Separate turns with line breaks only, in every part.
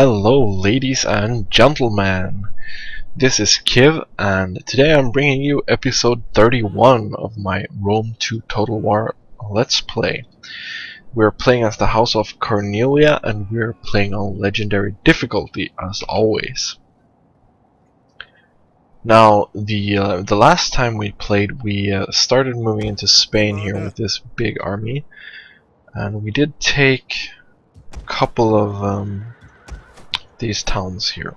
Hello ladies and gentlemen, this is Kiv and today I'm bringing you episode 31 of my Rome 2 Total War Let's Play. We're playing as the House of Cornelia and we're playing on legendary difficulty as always. Now the last time we played we started moving into Spain here with this big army, and we did take a couple of these towns here.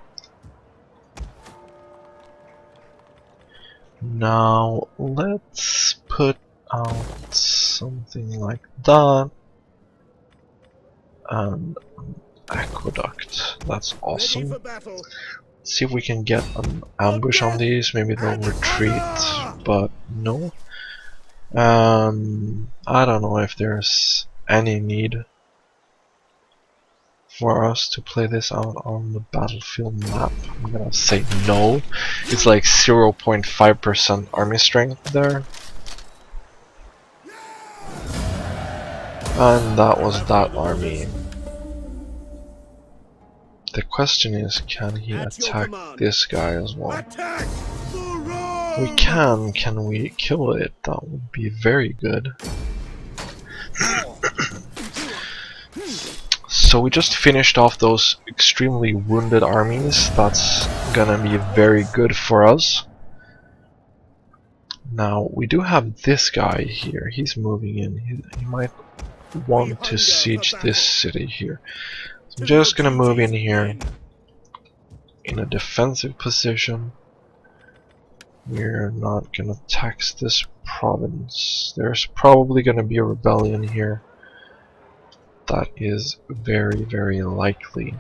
Now let's put out something like that, and an aqueduct. That's awesome. Let's see if we can get an ambush on these. Maybe they'll retreat, but no. I don't know if there's any need for us to play this out on the battlefield map. I'm gonna say no. It's like 0.5% army strength there. And that was that army. The question is, can he attack this guy as well? We can. Can we kill it? That would be very good. So we just finished off those extremely wounded armies. That's gonna be very good for us. Now we do have this guy here. He's moving in. He might want to siege this city here. So I'm just gonna move in here in a defensive position. We're not gonna tax this province. There's probably gonna be a rebellion here. That is very, very likely.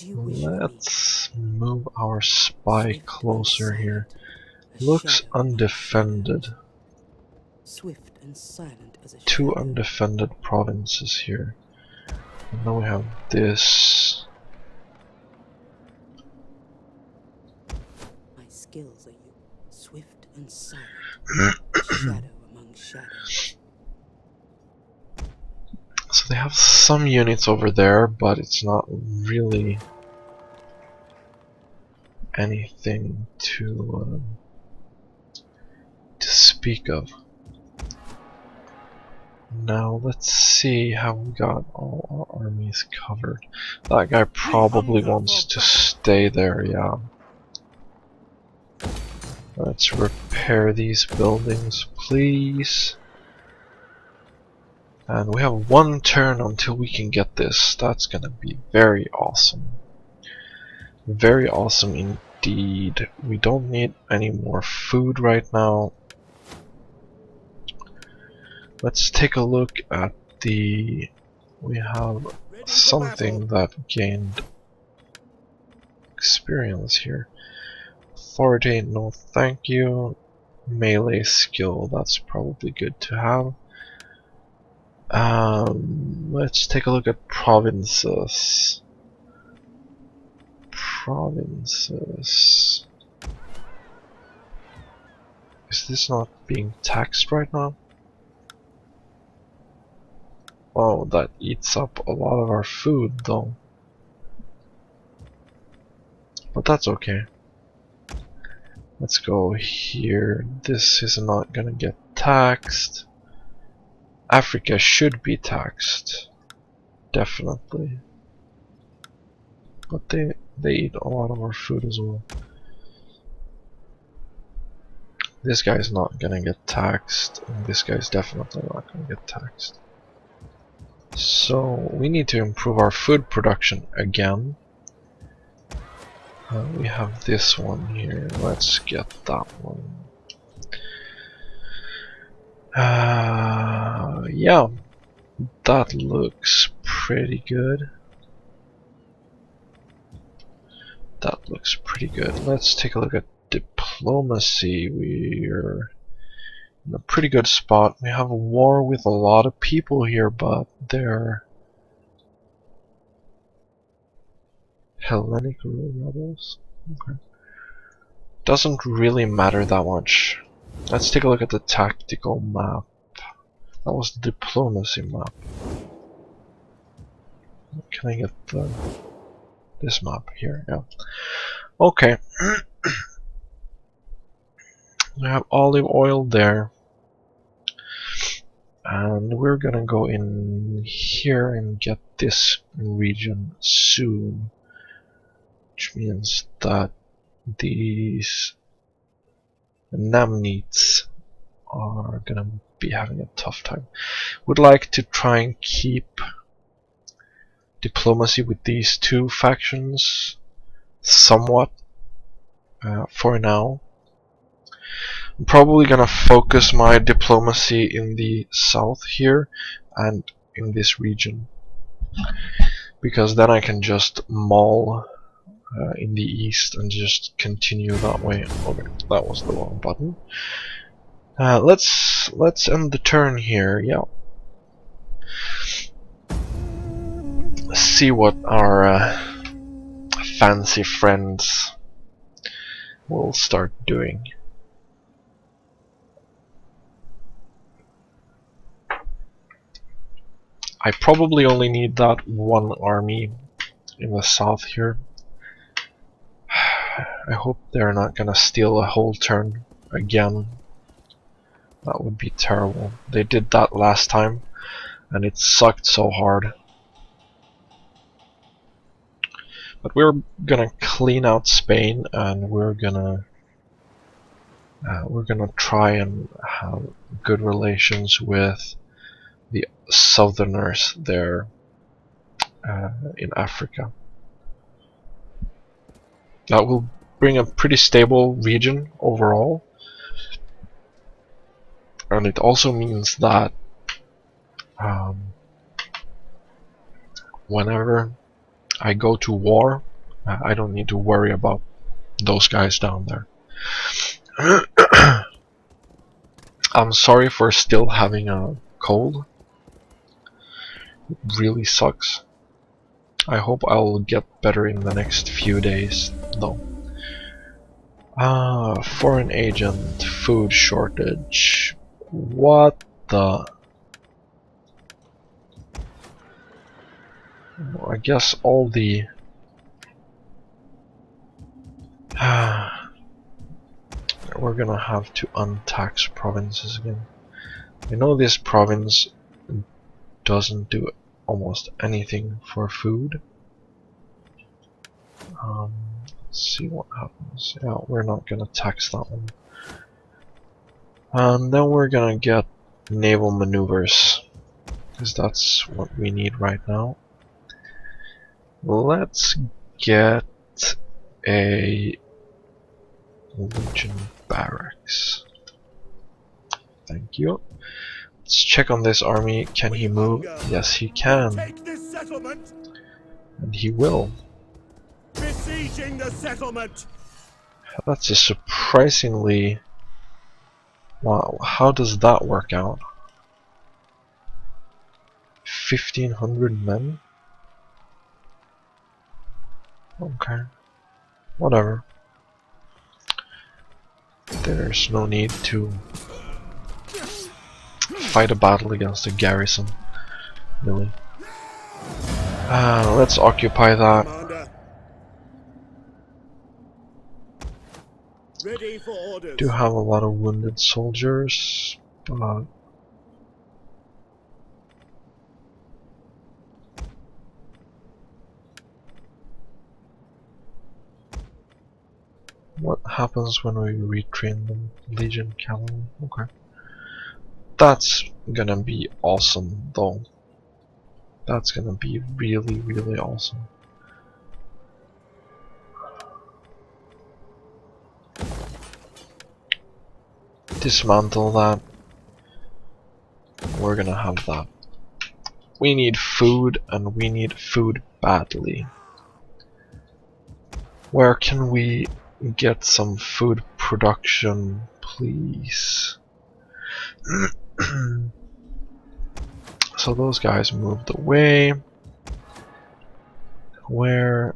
Let's move our spy closer here. Looks undefended.
Swift and silent as a
Two undefended provinces here. And then we have this.
My skills are you, swift and silent. Shadow among shadows.
So they have some units over there, but it's not really anything to speak of. Now let's see how we got all our armies covered. That guy probably wants to stay there, yeah. Let's repair these buildings, please. And we have one turn until we can get this. That's gonna be very awesome. Very awesome indeed. We don't need any more food right now. Let's take a look at the... We have something that gained experience here. Authority, no thank you. Melee skill, that's probably good to have. Let's take a look at provinces. Provinces. Is this not being taxed right now? Oh, that eats up a lot of our food though. But that's okay. Let's go here. This is not gonna get taxed. Africa should be taxed, definitely. But they eat a lot of our food as well. This guy's not gonna get taxed, and this guy's definitely not gonna get taxed. So we need to improve our food production again. We have this one here. Let's get that one. Yeah, that looks pretty good. That looks pretty good. Let's take a look at diplomacy. We're in a pretty good spot. We have a war with a lot of people here, but they're Hellenic rebels. Okay. Doesn't really matter that much. Let's take a look at the tactical map. That was the diplomacy map. Can I get this map here? Yeah. Okay. We have olive oil there. And we're gonna go in here and get this region soon. Which means that these Namnites are gonna be having a tough time. Would like to try and keep diplomacy with these two factions somewhat for now. I'm probably gonna focus my diplomacy in the south here and in this region, because then I can just maul in the east and just continue that way. Okay, that was the wrong button. Let's end the turn here. Yeah. Let's see what our fancy friends will start doing. I probably only need that one army in the south here. I hope they're not gonna steal a whole turn again. That would be terrible. They did that last time and it sucked so hard. But we're gonna clean out Spain and we're gonna try and have good relations with the southerners there in Africa. That will bring a pretty stable region overall, and it also means that whenever I go to war, I don't need to worry about those guys down there. I'm sorry for still having a cold. It really sucks. I hope I'll get better in the next few days, though. Foreign agent, food shortage. What the? Well, I guess all the we're gonna have to untax provinces again. I know this province doesn't do almost anything for food. Let's see what happens. Yeah, we're not gonna tax that one. And then we're gonna get naval maneuvers, because that's what we need right now. Let's get a Legion barracks. Thank you. Let's check on this army. Can he move? Yes, he can. And he will.
Besieging the settlement.
That's a surprisingly... Wow, how does that work out? 1,500 men? Okay. Whatever. There's no need to fight a battle against a garrison, really. Let's occupy that.
Commander. Ready for orders.
Do have a lot of wounded soldiers, but what happens when we retrain them? Legion cavalry? Okay. That's gonna be awesome, though. That's gonna be really, really awesome. Dismantle that. We're gonna have that. We need food, and we need food badly. Where can we get some food production, please? So those guys moved away. Where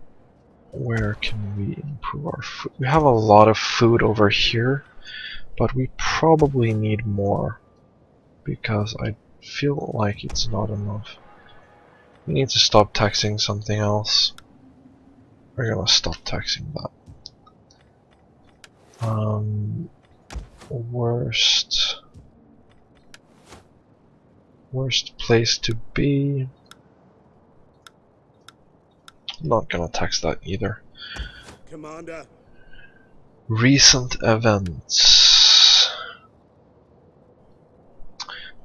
can we improve our food? We have a lot of food over here, but we probably need more, because I feel like it's not enough. We need to stop taxing something else. We're gonna stop taxing that. Worst place to be. I'm not gonna tax that either.
Commander.
Recent events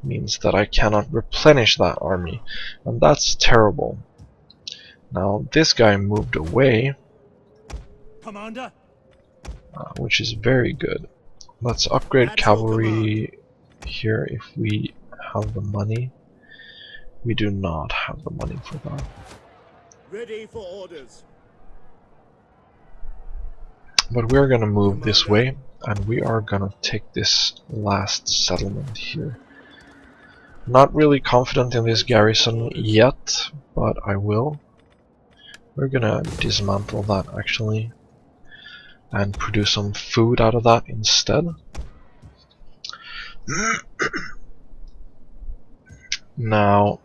means that I cannot replenish that army, and that's terrible. Now this guy moved away,
Commander.
which is very good. Let's upgrade
At your
cavalry here if we have the money. We do not have the money for that.
Ready for orders.
But we're gonna move this way, and we are gonna take this last settlement here. Not really confident in this garrison yet, but I will. We're gonna dismantle that actually, and produce some food out of that instead. Now,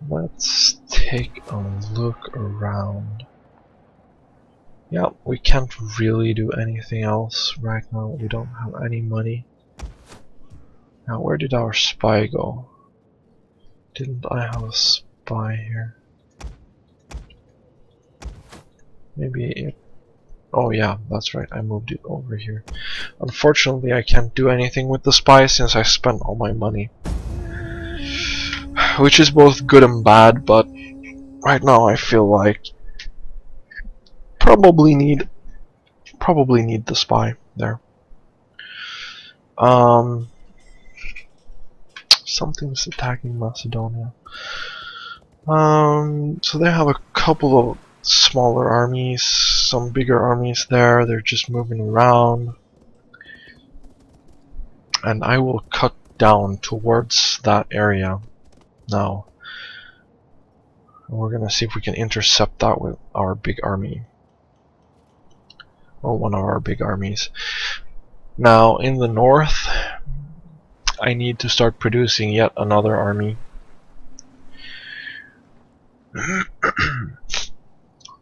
let's take a look around. Yeah, we can't really do anything else right now. We don't have any money. Now, where did our spy go? Didn't I have a spy here? Maybe it... Oh yeah, that's right, I moved it over here. Unfortunately, I can't do anything with the spy since I spent all my money. Which is both good and bad, but right now I feel like probably need the spy there. Something's attacking Macedonia. So they have a couple of smaller armies, some bigger armies there. They're just moving around, and I will cut down towards that area now. And we're gonna see if we can intercept that with our big army, or one of our big armies. Now in the north, I need to start producing yet another army.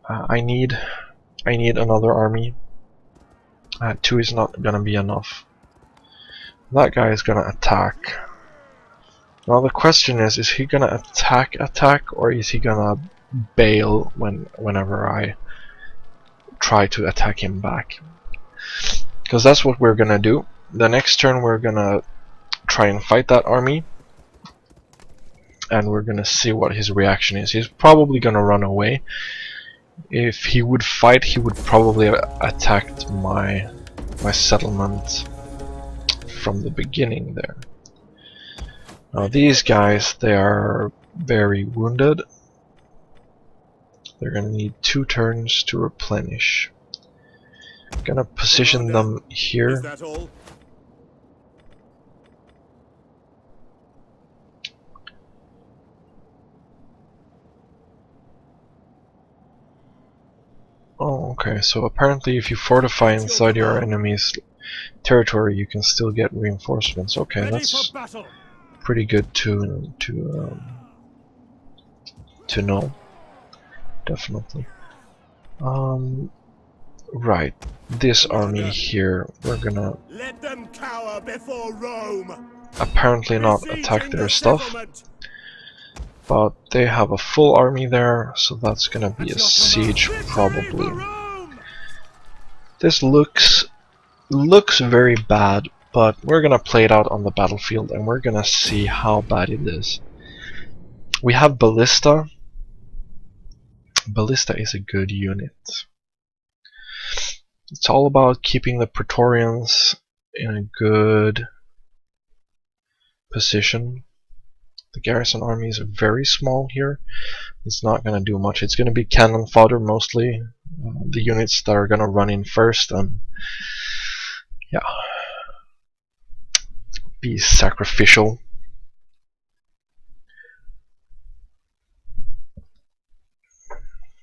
I need another army. 2 is not gonna be enough. That guy is gonna attack. Now the question is he gonna attack, or is he gonna bail whenever I try to attack him back? Because that's what we're gonna do. The next turn we're gonna try and fight that army, and we're gonna see what his reaction is. He's probably gonna run away. If he would fight, he would probably have attacked my settlement from the beginning there. Now these guys, they are very wounded. They're gonna need 2 turns to replenish. Gonna position them here.
Is that all?
Oh, okay, so apparently if you fortify inside your enemy's territory, you can still get reinforcements. Okay,
Ready
that's
for battle.
pretty good to know. Definitely. Right, this army here, we're gonna
Let them cower before Rome.
apparently not
Besieging
attack
the
their stuff,
settlement.
but they have a full army there, so that's gonna be
At
a
your
siege
command.
probably.
Victory for Rome.
This looks very bad, but we're gonna play it out on the battlefield and we're gonna see how bad it is. We have ballista. Ballista is a good unit. It's all about keeping the Praetorians in a good position. The garrison army is very small here. It's not gonna do much. It's gonna be cannon fodder mostly. The units that are gonna run in first, and yeah, be sacrificial.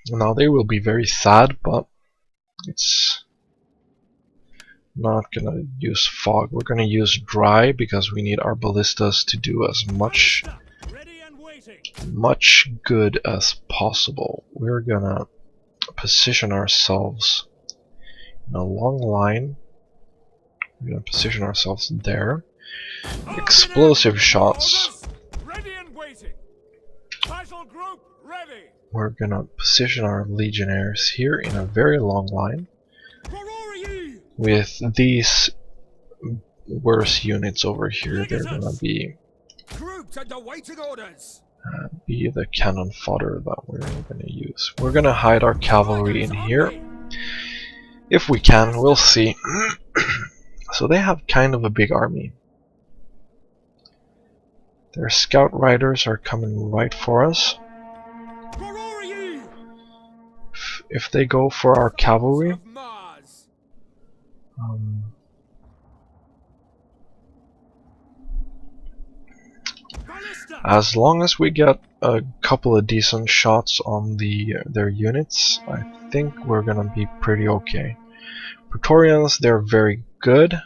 Now they will be very sad, but it's not gonna use fog. We're gonna use dry because we need our ballistas to do as much
Ready and waiting.
much good as possible. We're gonna position ourselves in a long line. We're gonna position ourselves there. Explosive shots.
Ready and waiting. Battle group ready.
We're gonna position our legionnaires here in a very long line. With these worse units over here, they're gonna be the cannon fodder that we're gonna use. We're gonna hide our cavalry in here. If we can, we'll see. So they have kind of a big army. Their scout riders are coming right for us. If they go for our cavalry, as long as we get a couple of decent shots on their units, I think we're gonna be pretty okay. Praetorians, they're very good.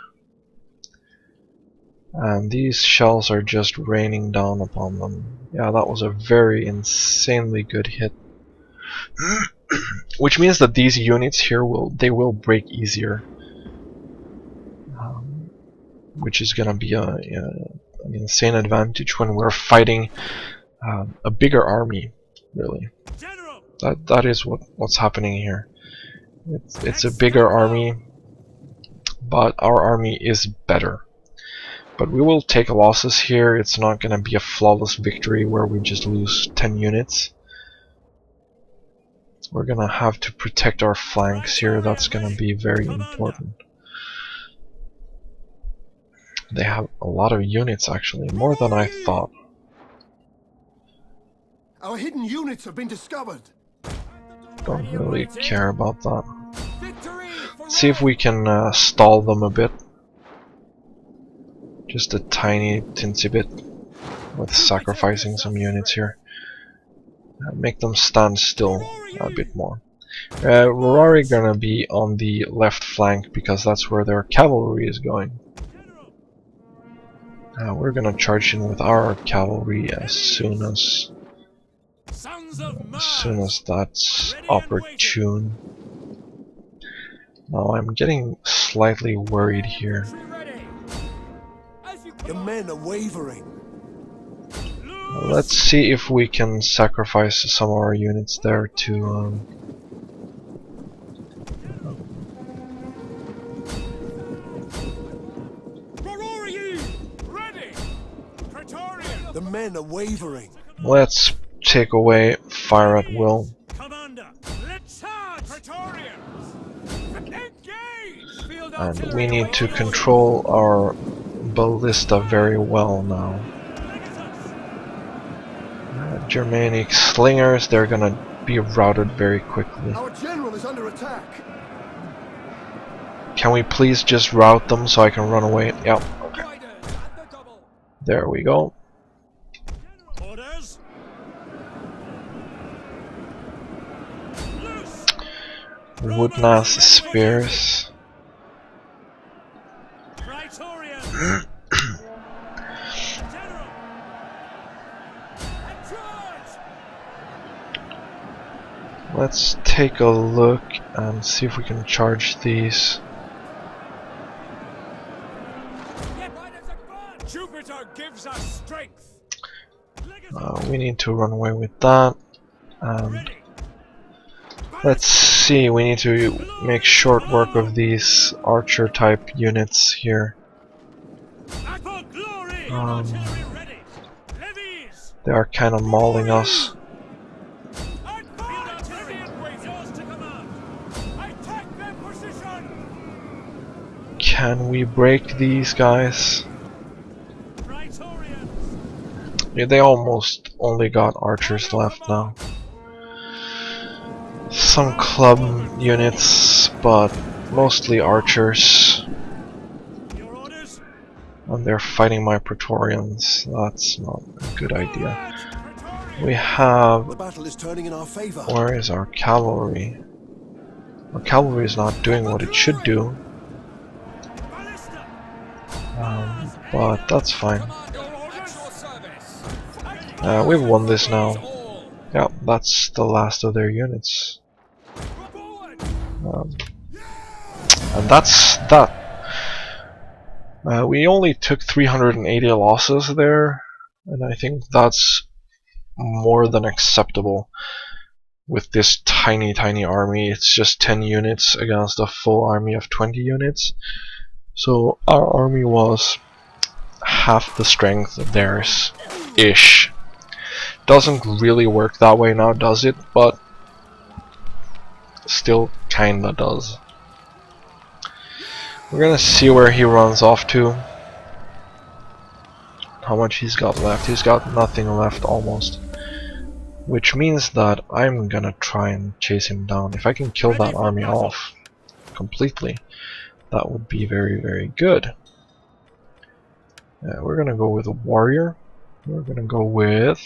And these shells are just raining down upon them. Yeah, that was a very insanely good hit. Which means that these units here will break easier. Which is gonna be an insane advantage when we're fighting a bigger army, really. That is what's happening here. It's a bigger army, but our army is better. But we will take losses here. It's not gonna be a flawless victory where we just lose 10 units. We're gonna have to protect our flanks here. That's gonna be very important. They have a lot of units, actually, more than I thought.
Our hidden units have been discovered.
Don't really care about that. Let's see if we can stall them a bit. Just a tiny tinsy bit with sacrificing some units here. Make them stand still a bit more. We're gonna be on the left flank because that's where their cavalry is going. We're gonna charge in with our cavalry as soon as that's opportune. Now I'm getting slightly worried here.
The men are wavering.
Let's see if we can sacrifice some of our units there to
The men are wavering.
let's take away fire at will. And we need to control our ballista very well now. Germanic slingers, they're gonna be routed very quickly.
Our general is under attack.
Can we please just rout them so I can run away? Yep. Okay. There we go. Woodnass spears. Let's take a look and see if we can charge these.
Jupiter gives us strength.
We need to run away with that. And let's see, we need to make short work of these archer type units here. They are kind of mauling us. Can we break these guys? Yeah, they almost only got archers left now. Some club units, but mostly archers. And they're fighting my Praetorians. That's not a good idea. We have...
The battle is turning in our favor.
Where is our cavalry? Our cavalry is not doing what it should do. But that's fine. We've won this now. Yeah, that's the last of their units. And that's that. We only took 380 losses there, and I think that's more than acceptable with this tiny army. It's just 10 units against a full army of 20 units. So our army was half the strength of theirs ish. Doesn't really work that way now, does it? But still kinda does. We're gonna see where he runs off to. How much he's got left. He's got nothing left almost. Which means that I'm gonna try and chase him down. If I can kill that army off completely, that would be very good. We're gonna go with a warrior. We're gonna go with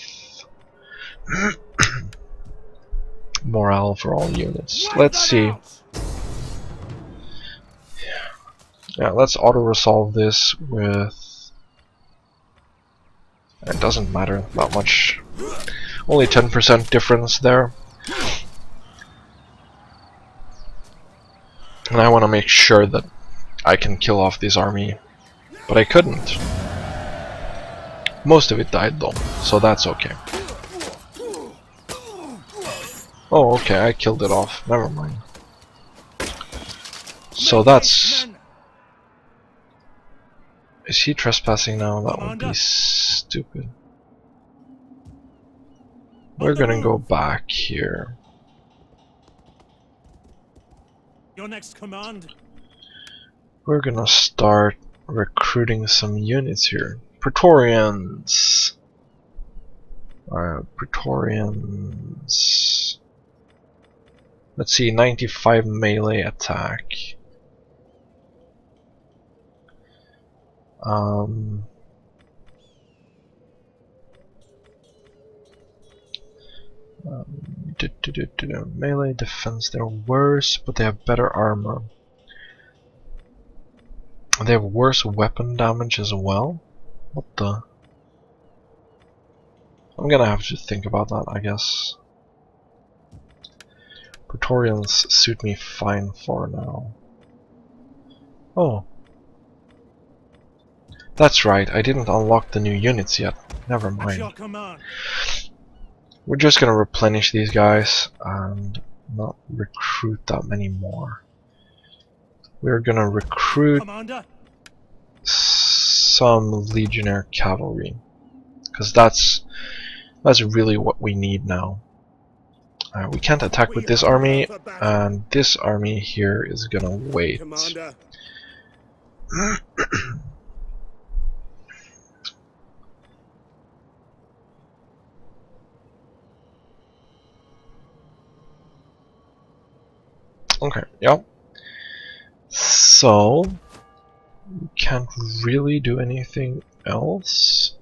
morale for all units. Let's see. Yeah, let's auto-resolve this with... It doesn't matter that much. Only 10% difference there. And I want to make sure that I can kill off this army. But I couldn't. Most of it died though, so that's okay. Oh, okay, I killed it off. Never mind. So that's... Is he trespassing now? That would be stupid. We're gonna go back here.
Your next command.
We're gonna start recruiting some units here. Praetorians. Praetorians. Let's see, 95 melee attack. Melee defense, they're worse, but they have better armor. They have worse weapon damage as well. What the? I'm gonna have to think about that, I guess. Praetorians suit me fine for now. Oh. That's right, I didn't unlock the new units yet. Never mind. We're just gonna replenish these guys and not recruit that many more. We're gonna recruit some legionnaire cavalry, because that's really what we need now. We can't attack with this army, and this army here is gonna wait. Okay, yep. So we can't really do anything else.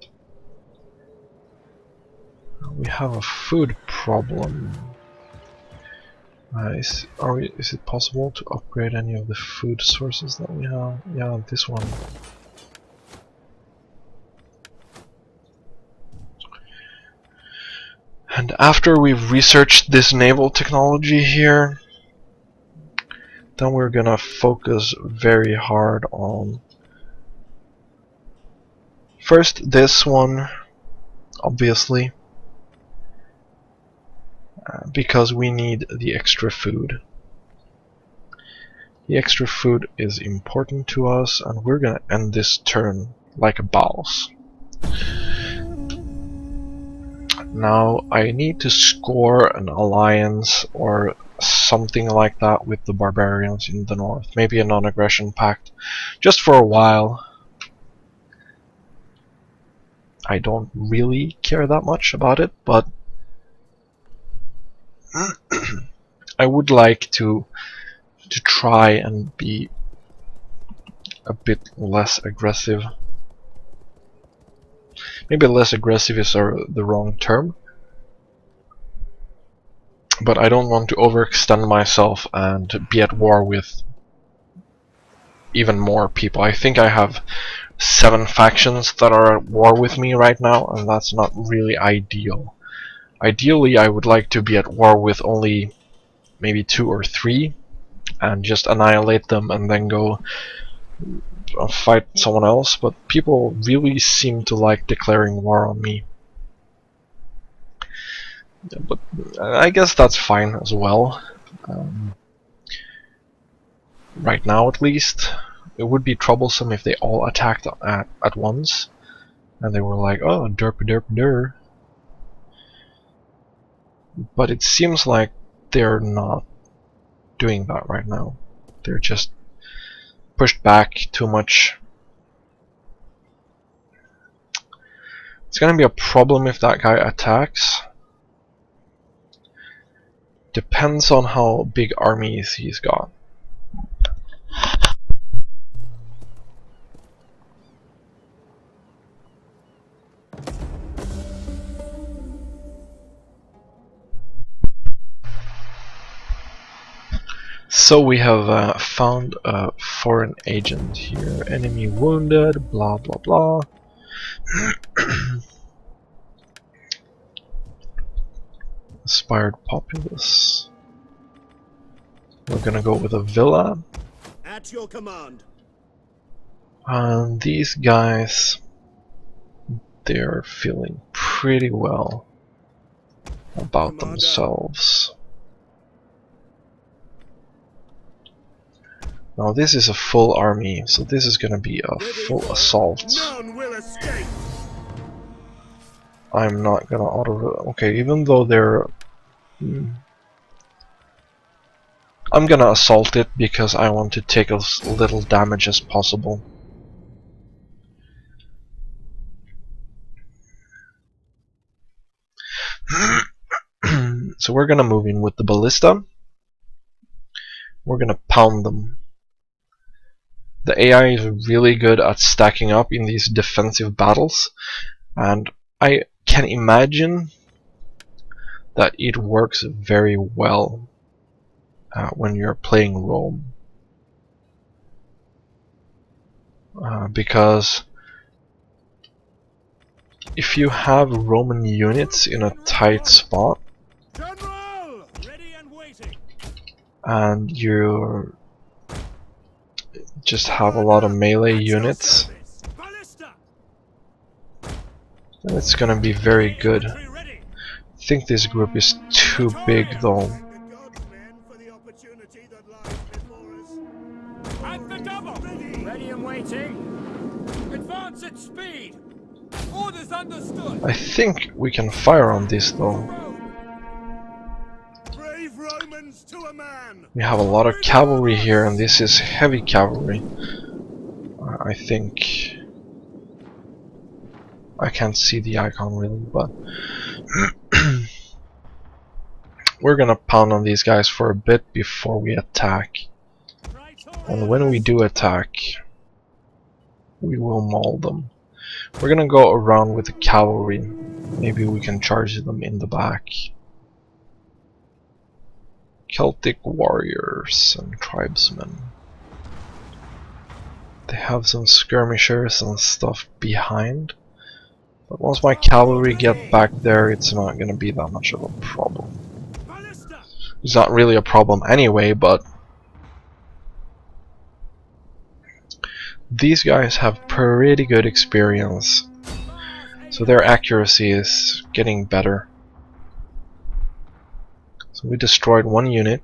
We have a food problem. Is it possible to upgrade any of the food sources that we have? Yeah, this one. And after we've researched this naval technology here, then we're gonna focus very hard on first this one, obviously, because we need the extra food. The extra food is important to us, and we're gonna end this turn like a boss. Now I need to score an alliance or something like that with the barbarians in the north. Maybe a non-aggression pact, just for a while. I don't really care that much about it, but I would like to try and be a bit less aggressive. Maybe less aggressive is the wrong term, but I don't want to overextend myself and be at war with even more people. I think I have 7 factions that are at war with me right now, and that's not really ideal. Ideally, I would like to be at war with only maybe 2 or 3 and just annihilate them and then go fight someone else, but people really seem to like declaring war on me. Yeah, but I guess that's fine as well. Right now, at least. It would be troublesome if they all attacked at once, and they were like, oh, derp derp der. But it seems like they're not doing that right now. They're just pushed back too much. It's gonna be a problem if that guy attacks. Depends on how big armies he's got. So we have found a foreign agent here. Enemy wounded, blah blah blah. Inspired populace. We're gonna go with a villa.
At your command.
And these guys, they're feeling pretty well about themselves. Now this is a full army, so this is gonna be a full assault.
None will escape.
I'm not gonna auto. Okay, even though they're. I'm gonna assault it because I want to take as little damage as possible. So we're gonna move in with the ballista. We're gonna pound them. The AI is really good at stacking up in these defensive battles, and I can imagine that it works very well when you're playing Rome. Because if you have Roman units in a tight spot,
General! Ready and waiting.
and you just have a lot of melee units,
Ballista!
then it's gonna be very good.
Infantry ready.
I think this group is too big though.
The gods, men, for the opportunity that lies before us.
At the double. Ready and waiting. Advance at speed. Orders understood.
I think we can fire on this though.
Brave Romans to a man.
We have a lot of cavalry here, and this is heavy cavalry. I think. I can't see the icon really, but we're gonna pound on these guys for a bit before we attack. And when we do attack, we will maul them. We're gonna go around with the cavalry. Maybe we can charge them in the back. Celtic warriors and tribesmen. They have some skirmishers and stuff behind. But once my cavalry get back there, it's not gonna be that much of a problem. It's not really a problem anyway, but these guys have pretty good experience, so their accuracy is getting better. So we destroyed one unit.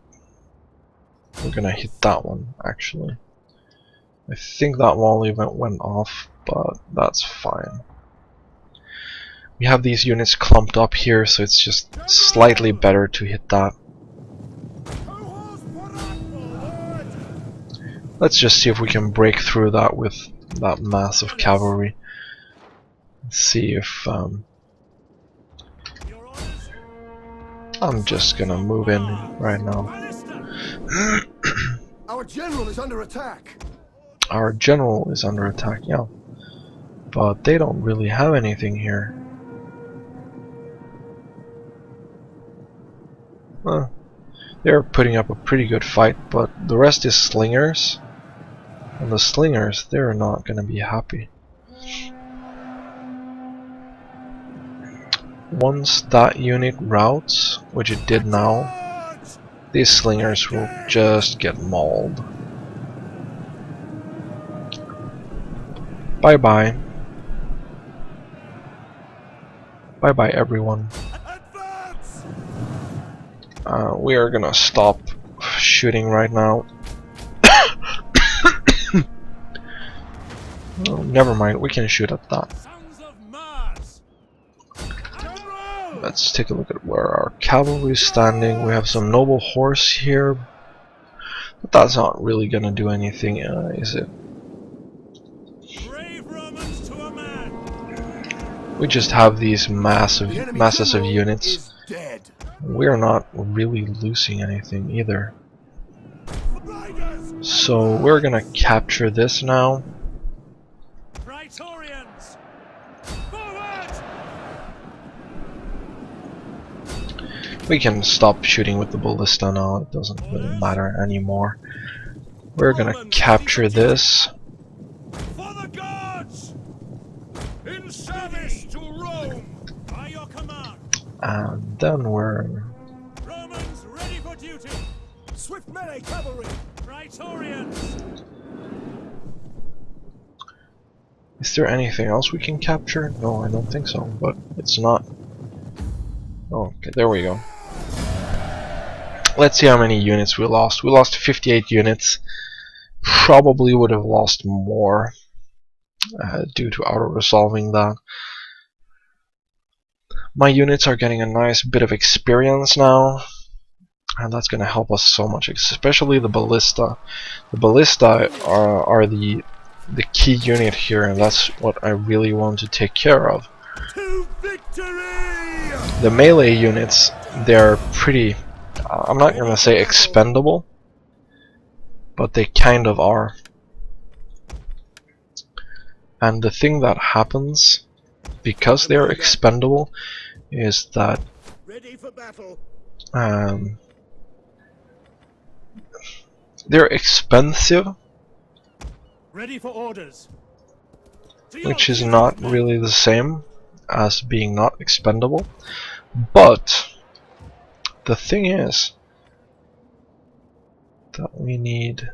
We're gonna hit that one actually. I think that wall event went off, but that's fine. We have these units clumped up here, so it's just slightly better to hit that. Let's just see if we can break through that with that mass of cavalry. Let's see if I'm just gonna move in right now.
Our general is under attack.
Our general is under attack, yeah. But they don't really have anything here. They're putting up a pretty good fight, but the rest is slingers. And the slingers, they're not gonna be happy. once that unit routes, which it did now, these slingers will just get mauled. Bye bye. Bye bye everyone.
Advance!
We are gonna stop shooting right now. Oh, never mind, we can shoot at that.
Sons of Mars!
Let's take a look at where our cavalry is standing. We have some noble horse here, but that's not really gonna do anything, is it?
Brave Romans to a man!
We just have these masses of units.
Is dead.
We're not really losing anything either.
Riders!
So we're gonna capture this now.
Praetorians! Forward!
We can stop shooting with the ballista now, it doesn't really matter anymore. We're gonna capture this.
For the gods! In service to Rome! By your command!
And then we're...
Romans ready for duty!
Swift melee cavalry!
Praetorians!
Is there anything else we can capture? No, I don't think so, but it's not. Oh, okay, there we go. Let's see how many units we lost. We lost 58 units. Probably would have lost more due to auto-resolving that. My units are getting a nice bit of experience now, and that's going to help us so much, especially the ballista. The ballista are the key unit here, and that's what I really want to take care of.
To victory!
The melee units, they're pretty, I'm not going to say expendable, but they kind of are. And the thing that happens, because they're expendable, is that
Ready for battle.
they're expensive,
Ready for orders!
which is not really the same as being not expendable. But the thing is that we need...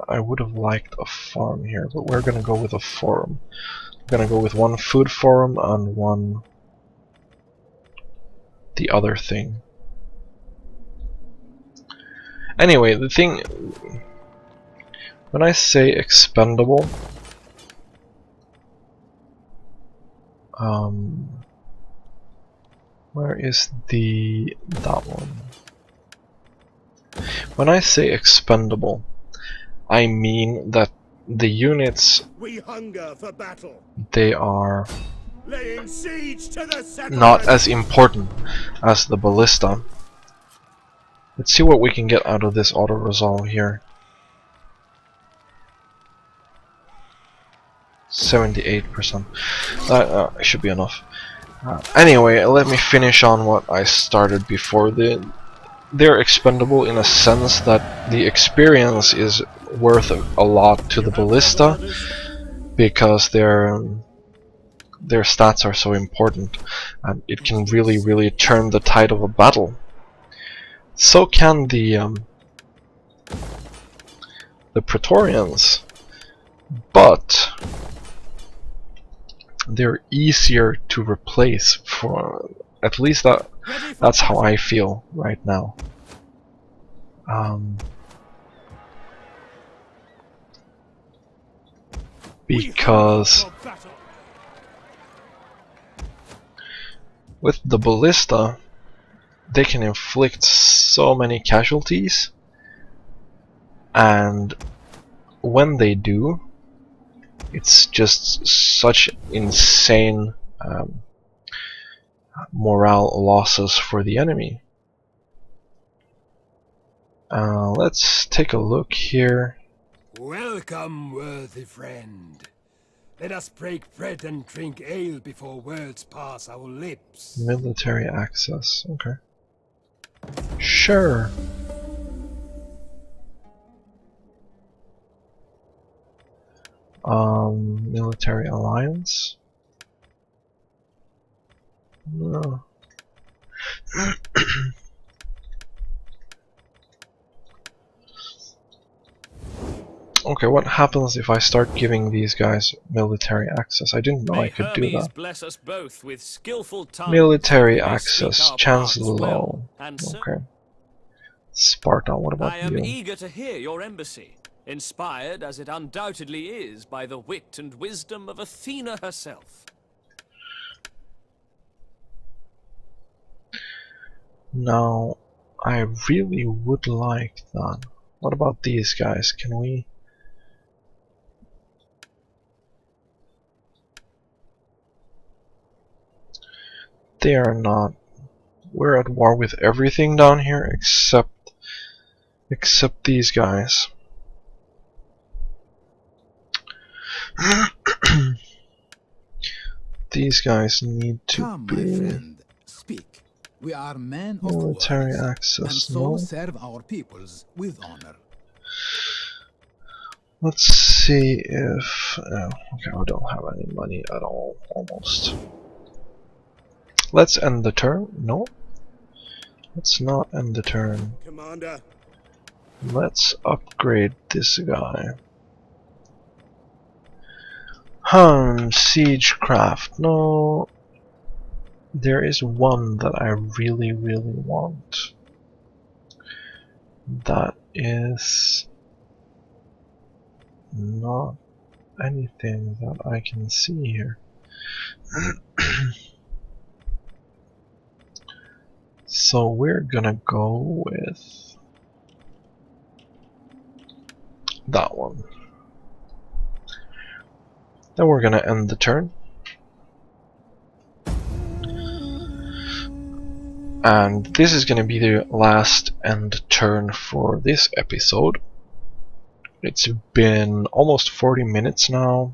I would have liked a farm here, but we're gonna go with a forum. We're gonna go with one food forum and one the other thing. Anyway, the thing, when I say expendable, where is that one? When I say expendable, I mean that the units,
We hunger for battle.
they are
Laying siege to the settlement.
not as important as the ballista. Let's see what we can get out of this auto-resolve here. 78%. That should be enough. Anyway, let me finish on what I started before. They're expendable in a sense that the experience is worth a lot to the ballista, because their stats are so important, and it can really turn the tide of a battle. So can the Praetorians, but they're easier to replace, for at least that's how I feel right now. Because with the ballista, they can inflict so many casualties, and when they do, it's just such insane morale losses for the enemy. Let's take a look here.
Welcome, worthy friend. Let us break bread and drink ale before words pass our lips.
Military access, okay. Sure. Military alliance. No. Okay, what happens if I start giving these guys military access? I didn't know I
May
could do
Hermes
that.
bless us both with skillful tongues,
Military
that we may speak
access,
our
chance
parts
low.
well, and
Okay. Sparta, what about
I am
you?
eager to hear your embassy, inspired as it undoubtedly is by the wit and wisdom of Athena herself.
Now, I really would like that. What about these guys? Can we... They are not... We're at war with everything down here except these guys. These guys need to
Come, my
be
friend, speak. We are men of
military
words, and
access.
so
No.
serve our peoples with honor.
Let's see if... okay, I don't have any money at all, almost. Let's end the turn. No. Let's not end the turn.
Commander,
Let's upgrade this guy. Siegecraft. No. There is one that I really, really want. That is not anything that I can see here. So we're gonna go with that one. Then we're gonna end the turn. And this is gonna be the last end turn for this episode. It's been almost 40 minutes now.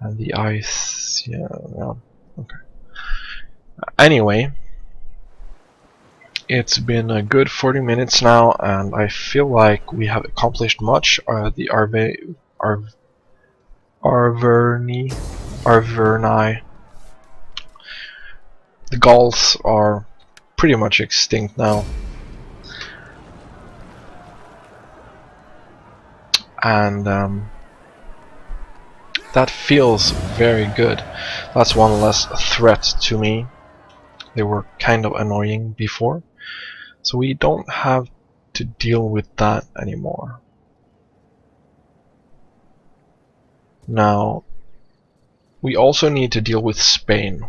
And the ice, yeah, okay. Anyway, it's been a good 40 minutes now, and I feel like we have accomplished much. The Arverni, the Gauls are pretty much extinct now. And that feels very good. That's one less threat to me. They were kind of annoying before, so we don't have to deal with that anymore. Now, we also need to deal with Spain.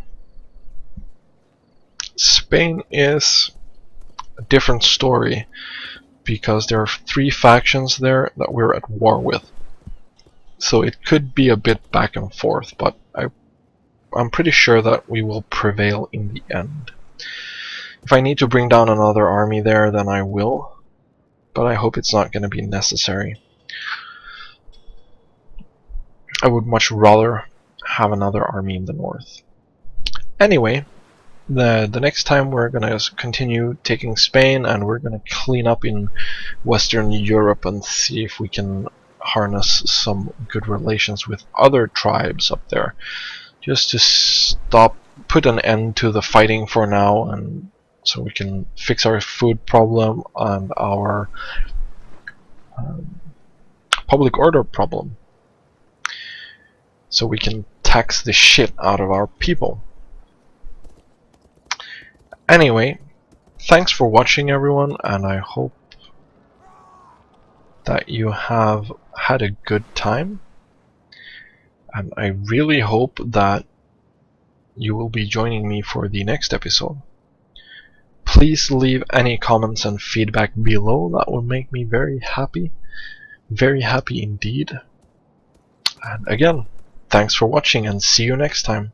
Spain is a different story, because there are 3 factions there that we're at war with. So it could be a bit back and forth, but I'm pretty sure that we will prevail in the end. If I need to bring down another army there, then I will, but I hope it's not going to be necessary. I would much rather have another army in the north. Anyway, the next time we're going to continue taking Spain, and we're going to clean up in Western Europe and see if we can harness some good relations with other tribes up there, just to put an end to the fighting for now, and so we can fix our food problem and our public order problem, so we can tax the shit out of our people. Anyway, thanks for watching, everyone, and I hope that you have had a good time, and I really hope that you will be joining me for the next episode. Please leave any comments and feedback below. That would make me very happy indeed. And again, thanks for watching, and see you next time.